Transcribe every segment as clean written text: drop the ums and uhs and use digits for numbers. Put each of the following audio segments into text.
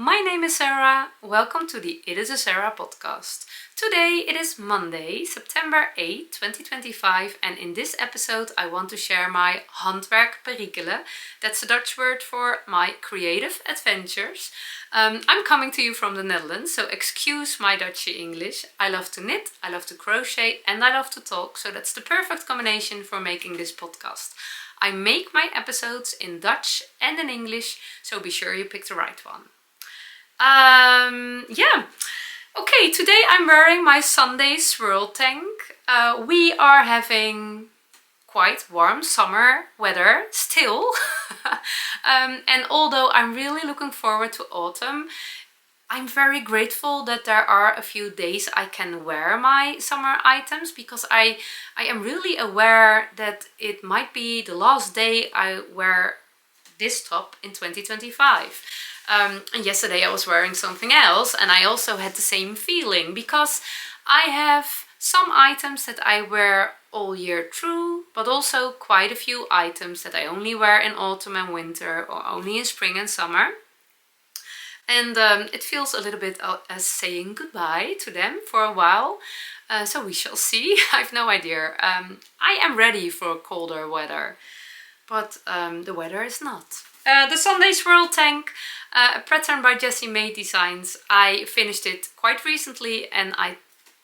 my name is Sarah. Welcome to the It is a Sarah podcast. Today it is Monday, September 8, 2025, and in this episode I want to share my handwerk perikelen. That's the Dutch word for my creative adventures. I'm coming to you from the Netherlands, so excuse my Dutchy English. I love to knit, I love to crochet, and I love to talk, so that's the perfect combination for making this podcast. I make my episodes in Dutch and in English, so be sure you pick the right one. Okay, today I'm wearing my Sundae Swirl tank. We are having quite warm summer weather still. And although I'm really looking forward to autumn, I'm very grateful that there are a few days I can wear my summer items, because I am really aware that it might be the last day I wear this top in 2025. And yesterday I was wearing something else and I also had the same feeling, because I have some items that I wear all year through, but also quite a few items that I only wear in autumn and winter, or only in spring and summer. And it feels a little bit as saying goodbye to them for a while. So we shall see. I have no idea. I am ready for colder weather, but the weather is not. The Sundae Swirl tank, a pattern by Jessie Maed Designs. I finished it quite recently and I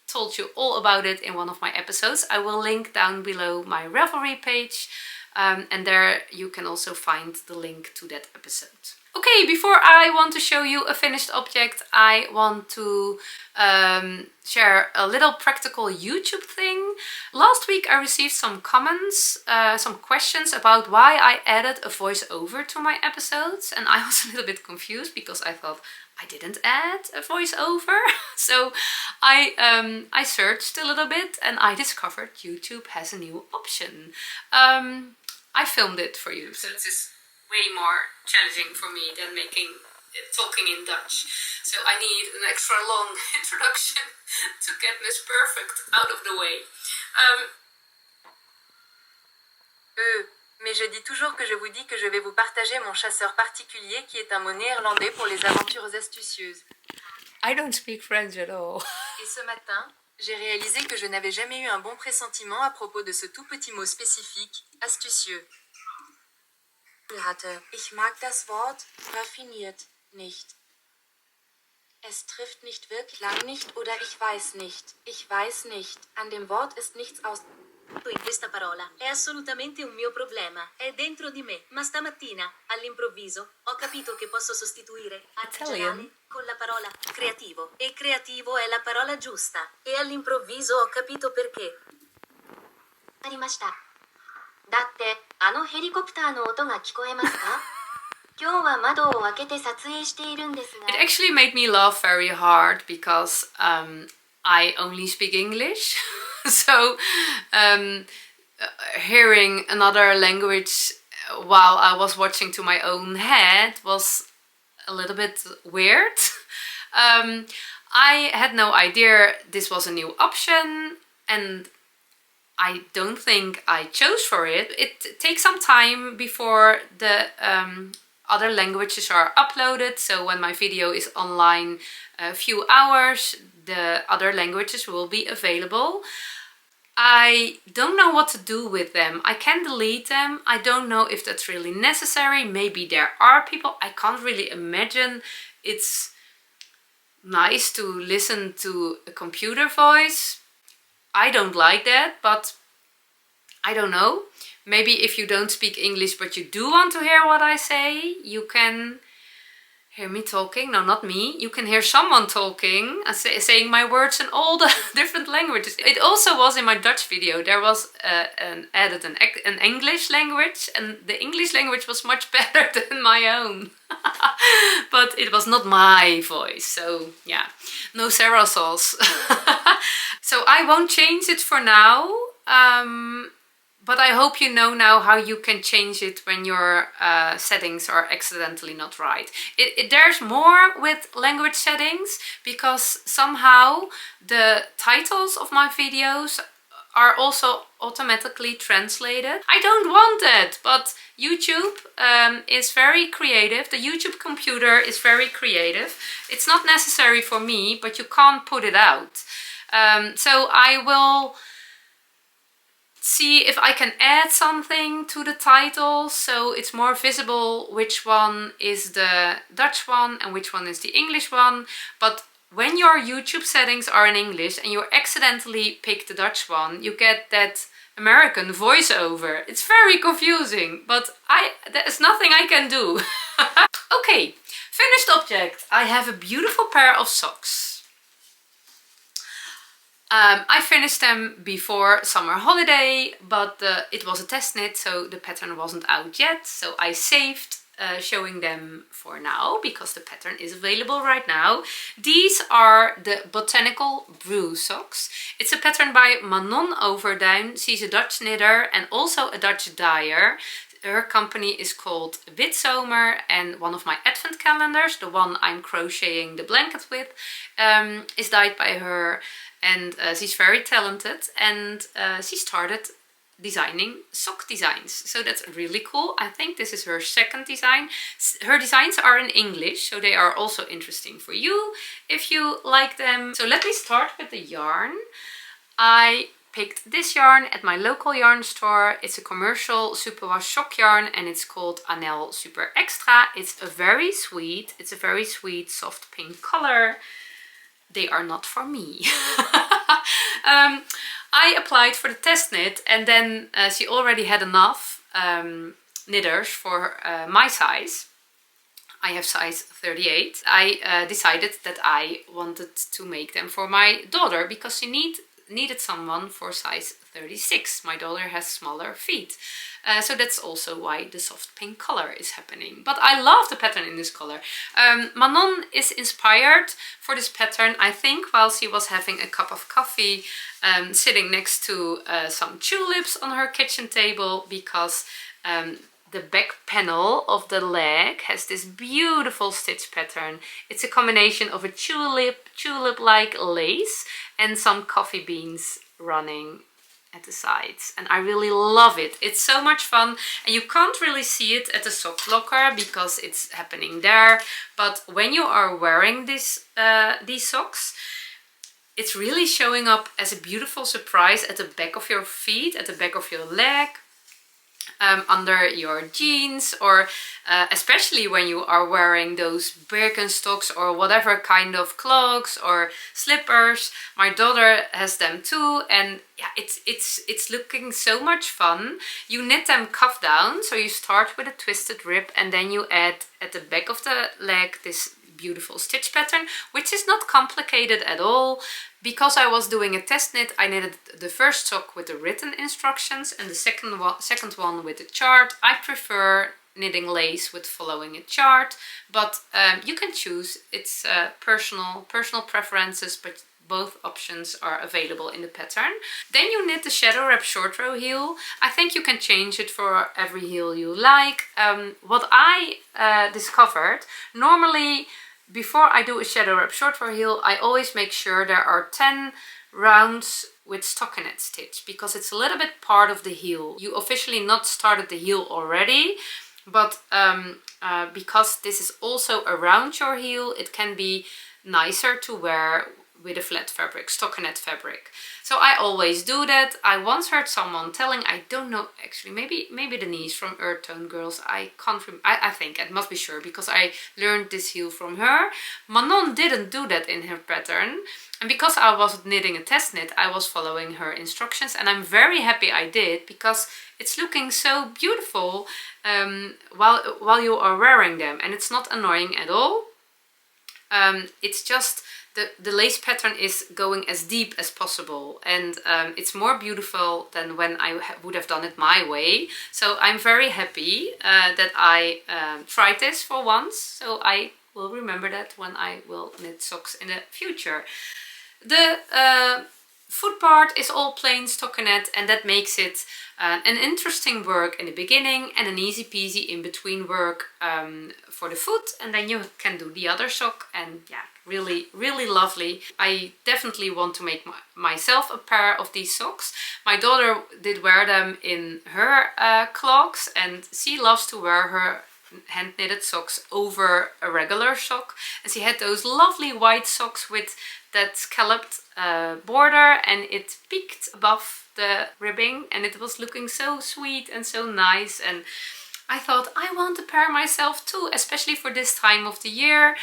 told you all about it in one of my episodes. I will link down below my Ravelry page, and there you can also find the link to that episode. Okay, before I want to show you a finished object, I want to share a little practical YouTube thing. Last week I received some comments, some questions about why I added a voiceover to my episodes, and I was a little bit confused because I thought I didn't add a voiceover. So I searched a little bit and I discovered YouTube has a new option. I filmed it for you, so this is way more challenging for me than talking in Dutch. So I need an extra long introduction to get this perfect out of the way. Mais je dis toujours que je vous dis que je vais vous partager mon chasseur particulier qui est un mot néerlandais pour les aventures astucieuses. I don't speak French at all. Et ce matin, j'ai réalisé que je n'avais jamais eu un bon pressentiment à propos de ce tout petit mot spécifique, astucieux. Ich mag das Wort raffiniert nicht. Es trifft nicht wirklich lang nicht oder ich weiß nicht. Ich weiß nicht. An dem Wort ist nichts aus... In questa parola è assolutamente un mio problema, è dentro di me, ma stamattina, all'improvviso, ho capito che posso sostituire artigianale con la parola creativo, e creativo è la parola giusta, e all'improvviso ho capito perché. ありました。だって、あのヘリコプターの音が聞こえますか？今日は窓を開けて撮影しているんですが。It actually made me laugh very hard because I only speak English. So hearing another language while I was watching to my own head was a little bit weird. I had no idea this was a new option, and I don't think I chose for it. It takes some time before the other languages are uploaded, so when my video is online a few hours, the other languages will be available. I don't know what to do with them. I can delete them. I don't know if that's really necessary. Maybe there are people. I can't really imagine it's nice to listen to a computer voice. I don't like that, but I don't know. Maybe if you don't speak English but you do want to hear what I say, you can hear me talking. No, not me. You can hear someone talking and saying my words in all the different languages. It also was in my Dutch video. There was added an English language, and the English language was much better than my own. But it was not my voice, so yeah, no Sarah sauce. So I won't change it for now. But I hope you know now how you can change it when your settings are accidentally not right. There's more with language settings, because somehow the titles of my videos are also automatically translated. I don't want that, but YouTube is very creative. The YouTube computer is very creative. It's not necessary for me, but you can't put it out. So I will see if I can add something to the title so it's more visible which one is the Dutch one and which one is the English one. But when your YouTube settings are in English and you accidentally pick the Dutch one, you get that American voiceover. It's very confusing, but there's nothing I can do. Okay, finished object. I have a beautiful pair of socks. I finished them before summer holiday, but it was a test knit, so the pattern wasn't out yet. So I saved showing them for now because the pattern is available right now. These are the Botanical Brew Socks. It's a pattern by Manon Overduin. She's a Dutch knitter and also a Dutch dyer. Her company is called Witzomer, and one of my advent calendars, the one I'm crocheting the blanket with, is dyed by her. And she's very talented, and she started designing sock designs. So that's really cool. I think this is her second design. Her designs are in English, so they are also interesting for you if you like them. So let me start with the yarn. I picked this yarn at my local yarn store. It's a commercial superwash sock yarn and it's called Anel Super Extra. It's a very sweet soft pink color. They are not for me. I applied for the test knit and then she already had enough knitters for my size. I have size 38. I decided that I wanted to make them for my daughter because she needed someone for size 36. My daughter has smaller feet. So that's also why the soft pink color is happening. But I love the pattern in this color. Manon is inspired for this pattern, I think, while she was having a cup of coffee, sitting next to some tulips on her kitchen table, because the back panel of the leg has this beautiful stitch pattern. It's a combination of a tulip-like lace and some coffee beans running at the sides, and I really love it. It's so much fun, and you can't really see it at the sock blocker because it's happening there, but when you are wearing these socks, it's really showing up as a beautiful surprise at the back of your feet, at the back of your leg, under your jeans, or especially when you are wearing those Birkenstocks or whatever kind of clogs or slippers. My daughter has them too, and yeah, it's looking so much fun. You knit them cuff down, so you start with a twisted rib and then you add at the back of the leg this beautiful stitch pattern, which is not complicated at all. Because I was doing a test knit, I knitted the first sock with the written instructions and the second one with the chart. I prefer knitting lace with following a chart, but you can choose. It's personal preferences, but both options are available in the pattern. Then you knit the shadow wrap short row heel. I think you can change it for every heel you like. What I discovered, normally before I do a shadow wrap short row heel, I always make sure there are 10 rounds with stockinette stitch, because it's a little bit part of the heel. You officially not started the heel already, but because this is around around your heel, it can be nicer to wear with a flat fabric, stockinette fabric. So I always do that. I once heard someone telling, I don't know, actually, maybe Denise from Earth Tone Girls, I can't remember, I think it must be sure, because I learned this heel from her. Manon didn't do that in her pattern, and because I wasn't knitting a test knit, I was following her instructions, and I'm very happy I did, because it's looking so beautiful while you are wearing them, and it's not annoying at all. It's just the lace pattern is going as deep as possible, and it's more beautiful than when I would have done it my way. So I'm very happy that I tried this for once, so I will remember that when I will knit socks in the future. The foot part is all plain stockinette, and that makes it an interesting work in the beginning and an easy peasy in between work for the foot, and then you can do the other sock, and yeah, Really, really lovely. I definitely want to make myself a pair of these socks. My daughter did wear them in her clogs, and she loves to wear her hand knitted socks over a regular sock. And she had those lovely white socks with that scalloped border, and it peaked above the ribbing, and it was looking so sweet and so nice. And I thought, I want a pair myself too, especially for this time of the year.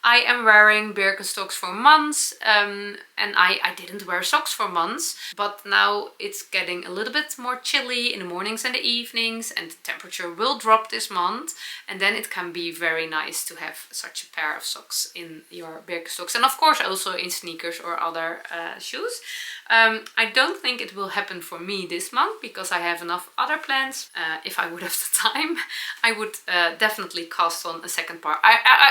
I am wearing Birkenstocks for months, and I didn't wear socks for months, but now it's getting a little bit more chilly in the mornings and the evenings, and the temperature will drop this month, and then it can be very nice to have such a pair of socks in your Birkenstocks, and of course also in sneakers or other shoes. I don't think it will happen for me this month because I have enough other plans. If I would have the time, I would definitely cast on a second pair.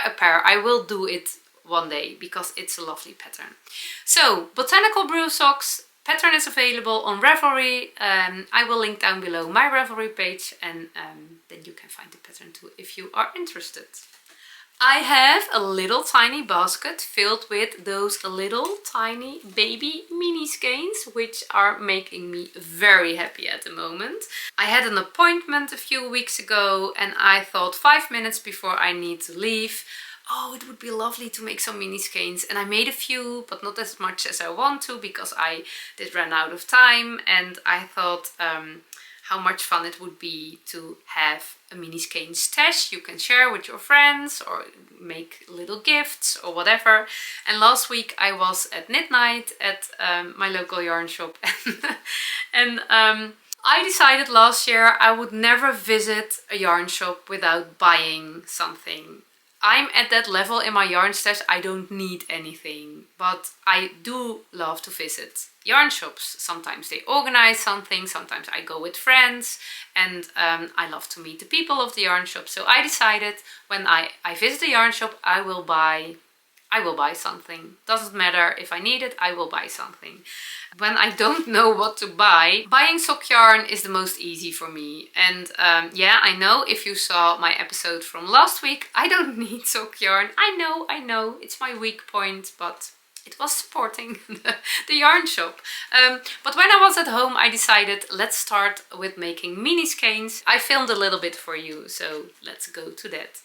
A pair. I will do it one day because it's a lovely pattern. So, Botanical Brew Socks. Pattern is available on Ravelry. I will link down below my Ravelry page, and then you can find the pattern too if you are interested. I have a little tiny basket filled with those little tiny baby mini skeins, which are making me very happy at the moment. I had an appointment a few weeks ago, and I thought 5 minutes before I need to leave, oh, it would be lovely to make some mini skeins. And I made a few, but not as much as I want to because I did run out of time. And I thought how much fun it would be to have a mini skein stash you can share with your friends or make little gifts or whatever. And last week I was at midnight at my local yarn shop and I decided last year I would never visit a yarn shop without buying something. I'm at that level in my yarn stash, I don't need anything, but I do love to visit yarn shops. Sometimes they organize something, sometimes I go with friends, and I love to meet the people of the yarn shop. So I decided when I visit a yarn shop, I will buy something. Doesn't matter if I need it, I will buy something. When I don't know what to buy, buying sock yarn is the most easy for me. And yeah, I know if you saw my episode from last week, I don't need sock yarn. I know, it's my weak point, but it was supporting the yarn shop. But when I was at home, I decided let's start with making mini skeins. I filmed a little bit for you, so let's go to that.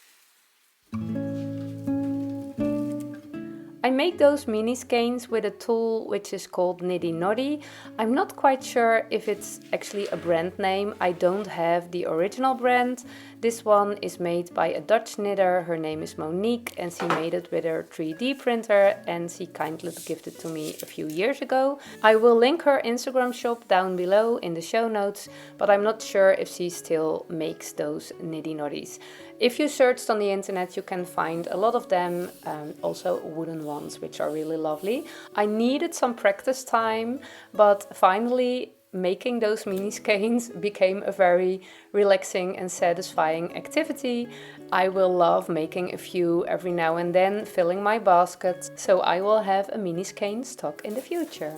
I make those mini skeins with a tool which is called Niddy Noddy. I'm not quite sure if it's actually a brand name. I don't have the original brand. This one is made by a Dutch knitter. Her name is Monique, and she made it with her 3D printer, and she kindly gifted it to me a few years ago. I will link her Instagram shop down below in the show notes, but I'm not sure if she still makes those Niddy Noddies. If you searched on the internet, you can find a lot of them, also wooden ones, which are really lovely. I needed some practice time, but finally making those mini skeins became a very relaxing and satisfying activity. I will love making a few every now and then, filling my basket, so I will have a mini skein stock in the future.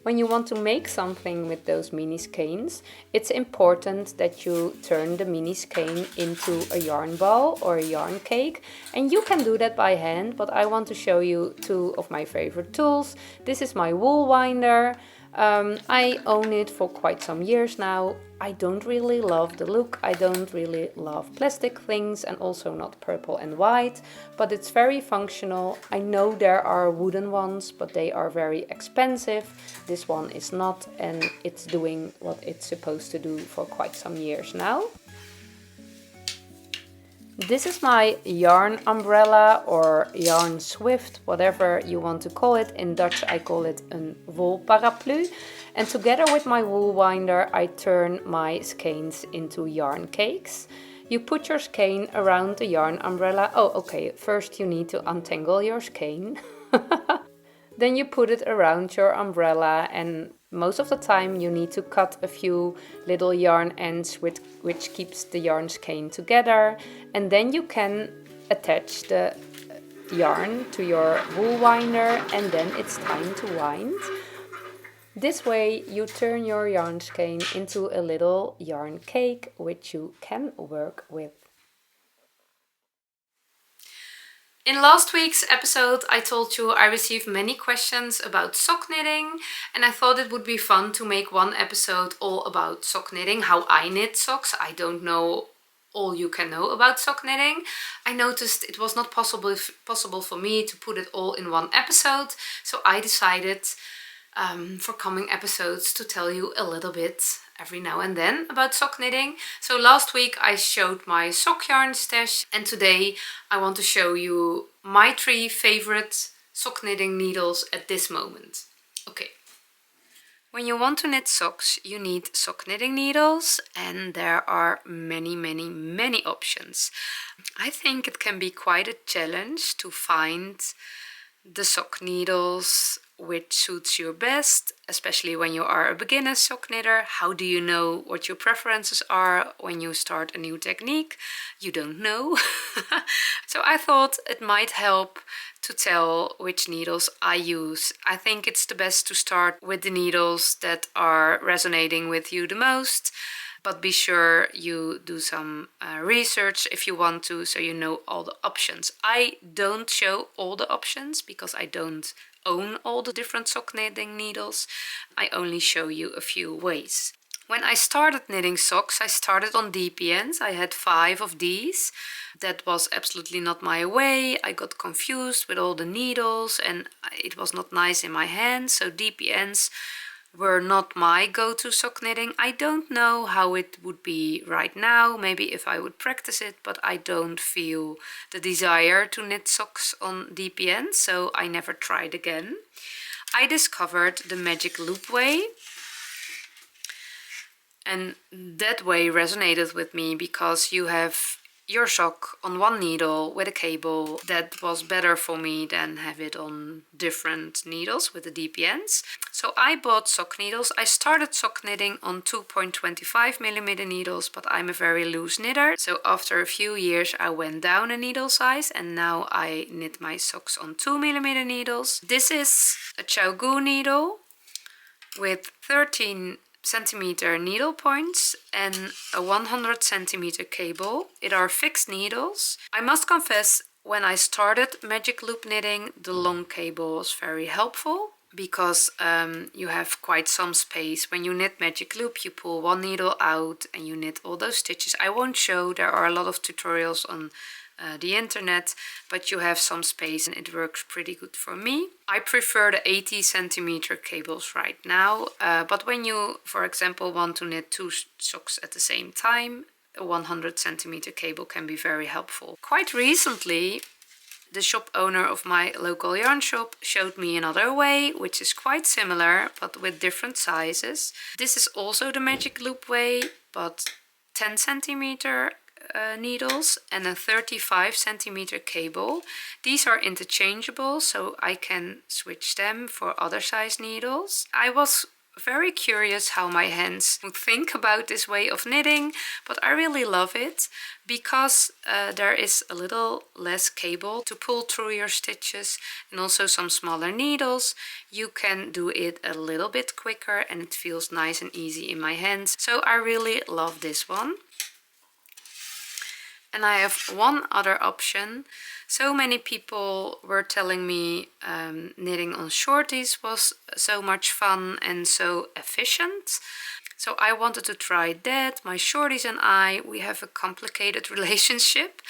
When you want to make something with those mini skeins, it's important that you turn the mini skein into a yarn ball or a yarn cake. And you can do that by hand, but I want to show you two of my favorite tools. This is my Woolwinder. I own it for quite some years now. I don't really love the look, I don't really love plastic things, and also not purple and white, but it's very functional. I know there are wooden ones, but they are very expensive. This one is not, and it's doing what it's supposed to do for quite some years now. This is my yarn umbrella or yarn swift, whatever you want to call it. In Dutch I call it een wolparaplu. And together with my Woolwinder I turn my skeins into yarn cakes. You put your skein around the yarn umbrella. Oh, okay, first you need to untangle your skein. Then you put it around your umbrella, and most of the time you need to cut a few little yarn ends which keeps the yarn skein together, and then you can attach the yarn to your wool winder, and then it's time to wind. This way you turn your yarn skein into a little yarn cake which you can work with. In last week's episode I told you I received many questions about sock knitting, and I thought it would be fun to make one episode all about sock knitting, how I knit socks. I don't know all you can know about sock knitting. I noticed it was not possible for me to put it all in one episode, so I decided for coming episodes to tell you a little bit every now and then about sock knitting. So last week I showed my sock yarn stash, and today I want to show you my 3 favorite sock knitting needles at this moment. Okay. When you want to knit socks, you need sock knitting needles, and there are many options. I think it can be quite a challenge to find the sock needles which suits you best, especially when you are a beginner sock knitter. How do you know what your preferences are when you start a new technique? You don't know. So I thought it might help to tell which needles I use. I think it's the best to start with the needles that are resonating with you the most, but be sure you do some research if you want to, so you know all the options. I don't show all the options because I don't own all the different sock knitting needles. I only show you a few ways. When I started knitting socks, I started on DPNs. I had 5 of these. That was absolutely not my way. I got confused with all the needles and it was not nice in my hands, so DPNs were not my go-to sock knitting. I don't know how it would be right now, maybe if I would practice it, but I don't feel the desire to knit socks on DPN, so I never tried again. I discovered the magic loop way, and that way resonated with me because you have your sock on one needle with a cable. That was better for me than have it on different needles with the DPNs. So I bought sock needles. I started sock knitting on 2.25mm needles, but I'm a very loose knitter. So after a few years I went down a needle size and now I knit my socks on 2mm needles. This is a Chowgu needle with 13 centimeter needle points and a 100 centimeter cable. It are fixed needles. I must confess, when I started magic loop knitting, the long cable was very helpful because you have quite some space. When you knit magic loop, you pull one needle out and you knit all those stitches. I won't show, there are a lot of tutorials on the internet, but you have some space and it works pretty good for me. I prefer the 80 centimeter cables right now, but when you, for example, want to knit 2 socks at the same time, a 100 centimeter cable can be very helpful. Quite recently, the shop owner of my local yarn shop showed me another way, which is quite similar, but with different sizes. This is also the magic loop way, but 10 centimeter needles and a 35 centimeter cable. These are interchangeable, so I can switch them for other size needles. I was very curious how my hands would think about this way of knitting, but I really love it because there is a little less cable to pull through your stitches and also some smaller needles. You can do it a little bit quicker and it feels nice and easy in my hands, so I really love this one. And I have one other option. So many people were telling me knitting on shorties was so much fun and so efficient. So I wanted to try that. My shorties and I, we have a complicated relationship.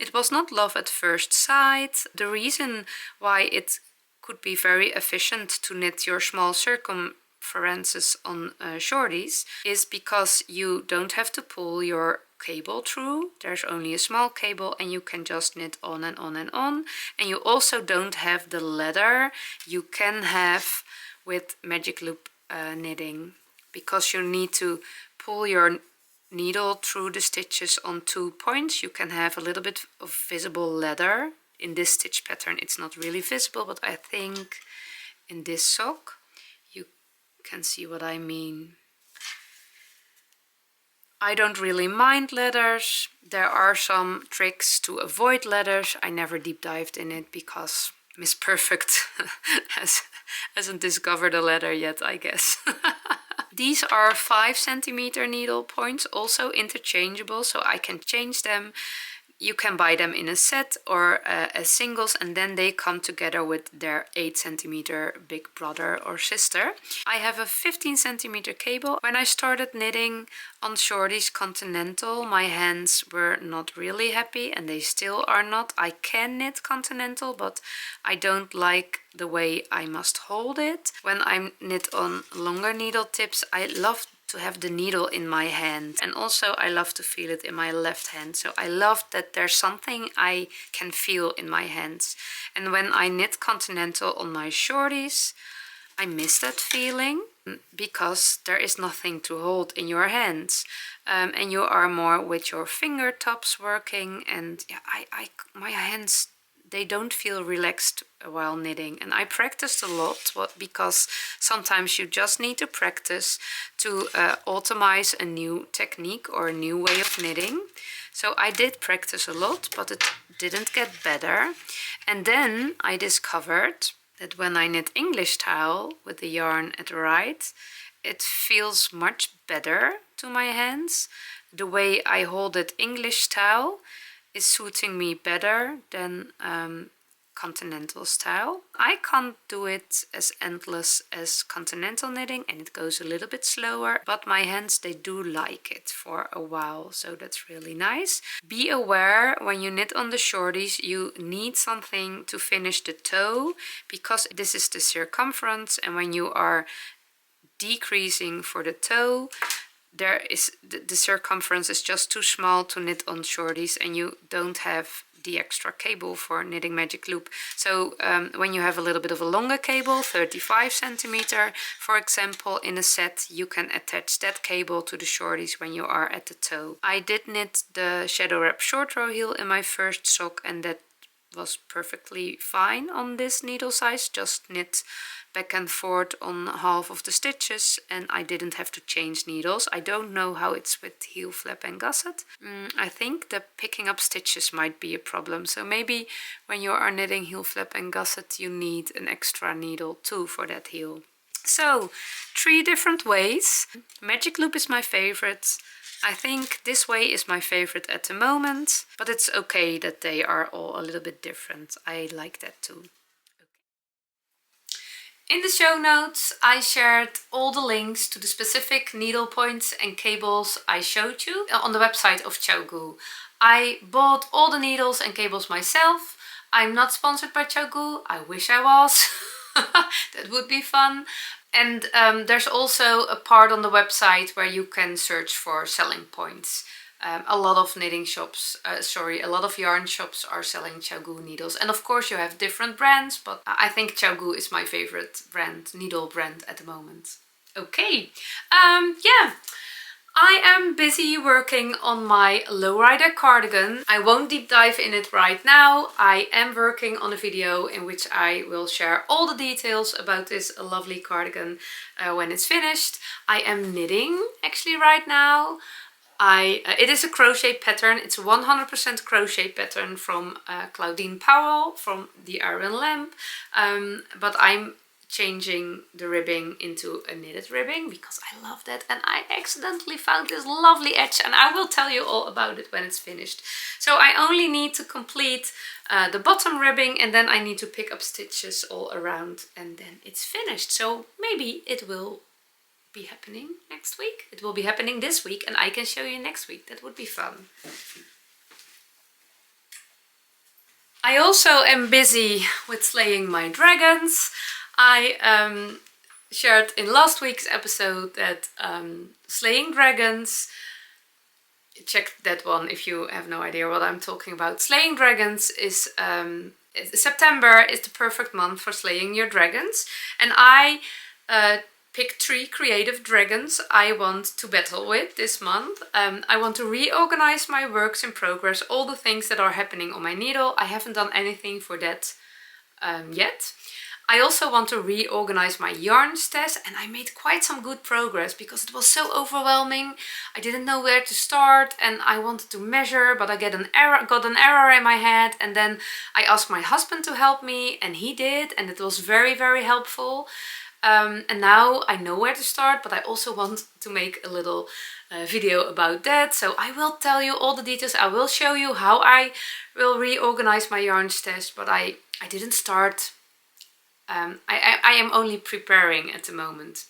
It was not love at first sight. The reason why it could be very efficient to knit your small circumferences on shorties is because you don't have to pull your cable through. There's only a small cable and you can just knit on and on and on. And you also don't have the leather you can have with magic loop knitting, because you need to pull your needle through the stitches on 2 points. You can have a little bit of visible leather. In this stitch pattern it's not really visible, but I think in this sock you can see what I mean. I don't really mind leathers. There are some tricks to avoid leathers. I never deep dived in it because Miss Perfect hasn't discovered a leather yet, I guess. These are 5 centimeter needle points, also interchangeable, so I can change them. You can buy them in a set or as singles, and then they come together with their 8 centimeter big brother or sister. I have a 15 centimeter cable. When I started knitting on shorties continental, my hands were not really happy, and they still are not. I can knit continental, but I don't like the way I must hold it. When I knit on longer needle tips, I love to have the needle in my hand, and also I love to feel it in my left hand. So I love that there's something I can feel in my hands. And when I knit continental on my shorties, I miss that feeling because there is nothing to hold in your hands, and you are more with your fingertips working. And yeah, my hands, they don't feel relaxed while knitting. And I practiced a lot because sometimes you just need to practice to automize a new technique or a new way of knitting. So I did practice a lot, but it didn't get better. And then I discovered that when I knit English style with the yarn at the right, it feels much better to my hands. The way I hold it English style is suiting me better than continental style. I can't do it as endless as continental knitting, and it goes a little bit slower, but my hands, they do like it for a while, so that's really nice. Be aware when you knit on the shorties, you need something to finish the toe, because this is the circumference, and when you are decreasing for the toe, there is the circumference is just too small to knit on shorties, and you don't have the extra cable for knitting magic loop. So when you have a little bit of a longer cable, 35 centimeter for example, in a set, you can attach that cable to the shorties when you are at the toe. I did knit the shadow wrap short row heel in my first sock, and that was perfectly fine on this needle size. Just knit back and forth on half of the stitches, and I didn't have to change needles. I don't know how it's with heel flap and gusset. I think the picking up stitches might be a problem, so maybe when you are knitting heel flap and gusset, you need an extra needle too for that heel. So 3 different ways. Magic loop is my favorite. I think this way is my favorite at the moment, but it's okay that they are all a little bit different. I like that too. In the show notes, I shared all the links to the specific needle points and cables I showed you on the website of ChiaoGoo. I bought all the needles and cables myself. I'm not sponsored by ChiaoGoo. I wish I was. That would be fun. And there's also a part on the website where you can search for selling points. A lot of knitting shops, a lot of yarn shops are selling ChiaoGoo needles. And of course you have different brands, but I think ChiaoGoo is my favorite brand, needle brand at the moment. Okay, yeah. I am busy working on my Lowrider cardigan. I won't deep dive in it right now. I am working on a video in which I will share all the details about this lovely cardigan when it's finished. I am knitting actually right now. It is a crochet pattern. It's a 100% crochet pattern from Claudine Powell from the Iron Lamp, but I'm changing the ribbing into a knitted ribbing because I love that, and I accidentally found this lovely edge, and I will tell you all about it when it's finished. So I only need to complete the bottom ribbing, and then I need to pick up stitches all around, and then it's finished. So maybe it will be happening next week. It will be happening this week, and I can show you next week. That would be fun. I also am busy with slaying my dragons. I shared in last week's episode that slaying dragons, check that one if you have no idea what I'm talking about. Slaying dragons is September is the perfect month for slaying your dragons, and I picked 3 creative dragons I want to battle with this month. I want to reorganize my works in progress, all the things that are happening on my needle. I haven't done anything for that yet. I also want to reorganize my yarn stash, and I made quite some good progress because it was so overwhelming. I didn't know where to start and I wanted to measure, but I got an error in my head, and then I asked my husband to help me and he did, and it was very, very helpful. And now I know where to start, but I also want to make a little video about that. So I will tell you all the details. I will show you how I will reorganize my yarn stash, but I didn't start. I am only preparing at the moment.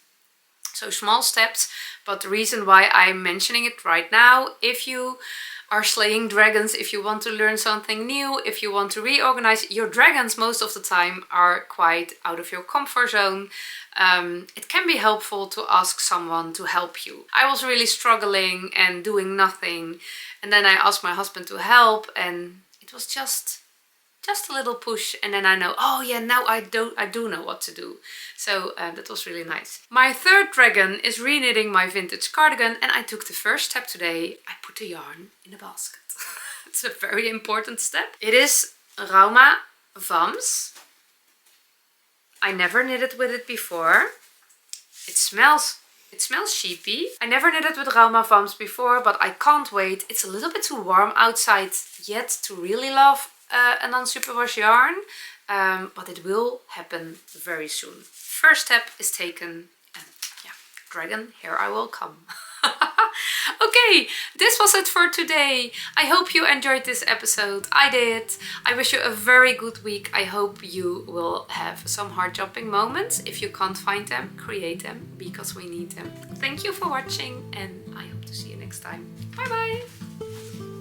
So small steps, but the reason why I'm mentioning it right now, if you are slaying dragons, if you want to learn something new, if you want to reorganize your dragons, most of the time are quite out of your comfort zone. It can be helpful to ask someone to help you. I was really struggling and doing nothing, and then I asked my husband to help, and it was just a little push, and then I know, oh yeah, now I do know what to do. So that was really nice. My third dragon is re-knitting my vintage cardigan, and I took the first step today. I put the yarn in a basket. It's a very important step. It is Rauma Vams. I never knitted with it before. It smells sheepy. I never knitted with Rauma Vams before, but I can't wait. It's a little bit too warm outside yet to really love a non-superwash yarn, but it will happen very soon. First step is taken, and yeah, dragon, here I will come. Okay, this was it for today. I hope you enjoyed this episode. I did. I wish you a very good week. I hope you will have some heart jumping moments. If you can't find them, create them, because we need them. Thank you for watching, and I hope to see you next time. Bye bye.